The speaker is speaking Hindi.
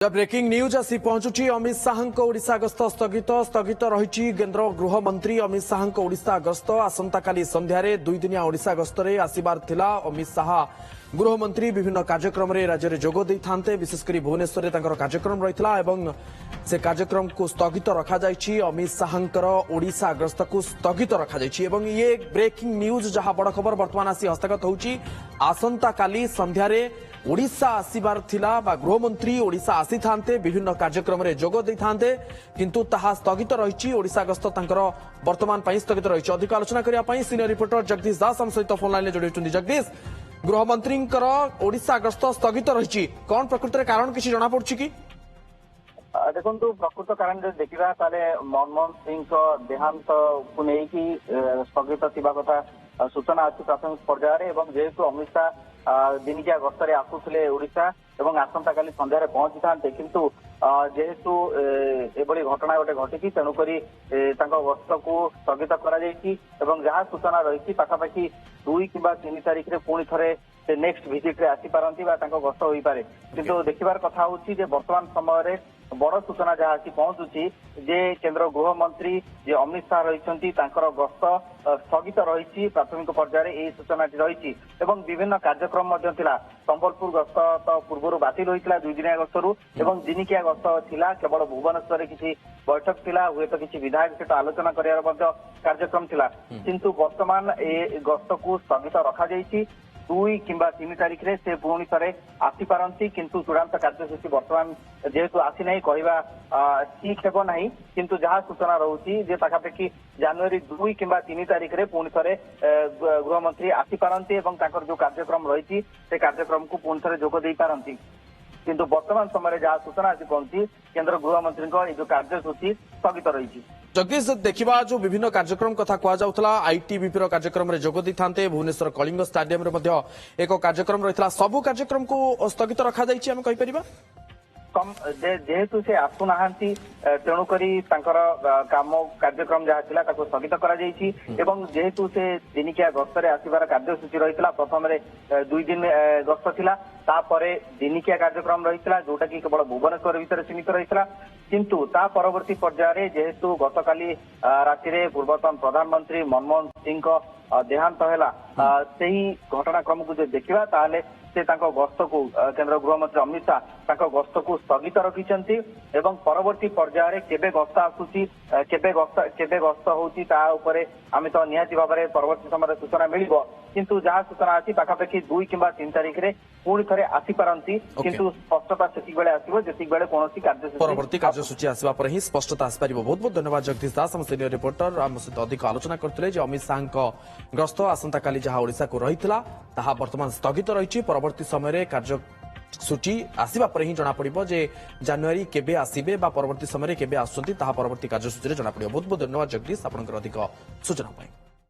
ब्रेकिंग न्यूज आसी पहुंचुची अमित शाह ओडिशा गस्त स्थगित रही केन्द्र गृह मंत्री अमित शाह ओडिशा गस्त आसंता काली संध्यारे दुई दिनिया ओडिशा गस्तरे आसिबार थिला। अमित शाह गृह मंत्री विभिन्न कार्यक्रम रे राज्य में जोग दे थांते विशेषकर भुवनेश्वर रे तांकर कार्यक्रम रहितला एवं से कार्यक्रम को स्थगित रखा जायछि। अमित शाहंकर ओडिशा गस्त को स्थगित रखा जायछि एवं ये ब्रेकिंग न्यूज जहां बड़ खबर वर्तमान आसी हस्तगत होउछि। आसंता काली संध्यारे ओडिशा आसिबार थिला बा गृहमंत्री ओडिशा आसी थांते विभिन्न कार्यक्रम रे जोग दे थांते किंतु ताहा स्थगित रहिछि। ओडिशा गस्त तांकर वर्तमान पई स्थगित रहिछि। अधिक आलोचना करिया पई सीनियर रिपोर्टर जगदीश दास हम सहित फोन लाइन ले जोड़िछुंदी। जगदीश, गृहमंत्रींकर ओडिशा गस्त स्थगित रहिछि, कोन प्रकृत रे कारण किछि जणा पड़छि कि? देखो प्रकृत कारण जो देखा मनमोहन सिंह देहांत को लेकिन स्थगित थिबा कथा सूचना अच्छी प्राथमिक पर्यायर जेहेतु अमित शाह दिनिकिया गस्तरे आसुले ओडिशा और आसंता काली संध्यारे पहुंची था किंतु जेहेतु एभली घटना गोटे घटी तेणुक गस्त को स्थगित कर जहाँ सूचना रही पाखापाखि 2 किंवा 3 तारिख में पुणी थे नेक्स्ट भिजिट रे आसी पारंती बा तांको गस्त होई पारे किंतु देखिबार कथा होची जे वर्तमान समय रे बड़ सूचना जहाँ आसी पहुंचुची जे केंद्र गृह मंत्री जे अमित शाह रही गस्त स्थगित रही प्राथमिक पर्यायर यही सूचना रही विभिन्न कार्यक्रम संबलपुर गस्त तो पूर्व बातिल होता 2 दिनिया गस्तरू एवं दिनिकिया गस्त थिला केवल भुवनेश्वर किसी बैठक थिला हुए तो किसी विधायक सहित आलोचना करार कार्यक्रम थिला किंतु वर्तमान ए गस्त को स्थगित रखा जायछि। 2 किंवा 3 तारिख में से पुणी थे आसी पारंती किंतु चूड़ांत कार्यसूची वर्तमान जेहेतु आसी नहीं कहवा ठीक हेब ना किंतु जहाँ सूचना रोचे जे पाखापाखि जनवरी 2 किंवा 3 तारिख में पुणी थे गृहमंत्री आसी पारंती जो कार्यक्रम रही से कार्यक्रम को पुणी थे जोग दे पारंती किंतु वर्तमान समय जहाँ सूचना आसी पहुंची केंद्र गृहमंत्री जो कार्यसूची स्थगित रही। जगदीश, देखा जो विभिन्न कार्यक्रम कथा कहला आईटीबीपी कार्यक्रम में जोग दी थांते भुवनेश्वर कलिंग स्टाडियम रे एक कार्यक्रम रही सबू कार्यक्रम को स्थगित रखा जायछि हम कहि परिबा। कम जेहेतु से आसुना तेणुक काम कार्यक्रम जहाँ थिला ताको स्थगित करा जायछि एवं जेहेतु से दिनिकिया गस्तरे आसिबार कार्यसूची रही प्रथम 2 दिन गस्त थिला तापरे दिनिकिया कार्यक्रम रही जोटा कि केवल भुवनेश्वर भितर सीमित रही किंतु ता परवर्ती पर्यायर जेहेतु गतकाली राति पूर्वतन प्रधानमंत्री मनमोहन सिंह देहांत है से ही घटनाक्रम को जो देखा ताले से गस्त को केंद्र गृहमंत्री अमित शाह गस्त को स्थगित रखिंट एवं परवर्ती पर्यायर केबे गस्त आसूची केबे गस्त होची ता उपरे आमे तो निहाती भाव में परवर्ती समय सूचना मिलिबो किंतु जहाँ सूचना आसी पाखापाखि 2 किंवा 3 तारिख में पुणी थे आसी पारंती किंतु स्पष्टता सेतिक बेले आसीबो जेतिक बेले कोनोसी परवर्ती कार्यसूची आसवा पर ही स्पष्टता आसी पारिबो। बहुत बहुत धन्यवाद जगदीश दास हम सीनियर रिपोर्टर आम सहित अधिक आलोचना करथिले जे अमित शाह गस्त आसंता काली जहाँ ओडिशा को रहितला ताहा वर्तमान स्थगित रही। परवर्ती समय रे कार्यसूची आसवा पर ही जना पड़िबो जे जनवरी केबे आसीबे बा परवर्ती समय रे केबे आसुंती ताहा परवर्ती कार्यसूची रे जना पड़िबो। बहुत बहुत धन्यवाद जगदीश आपनकर अधिक सूचना पाई।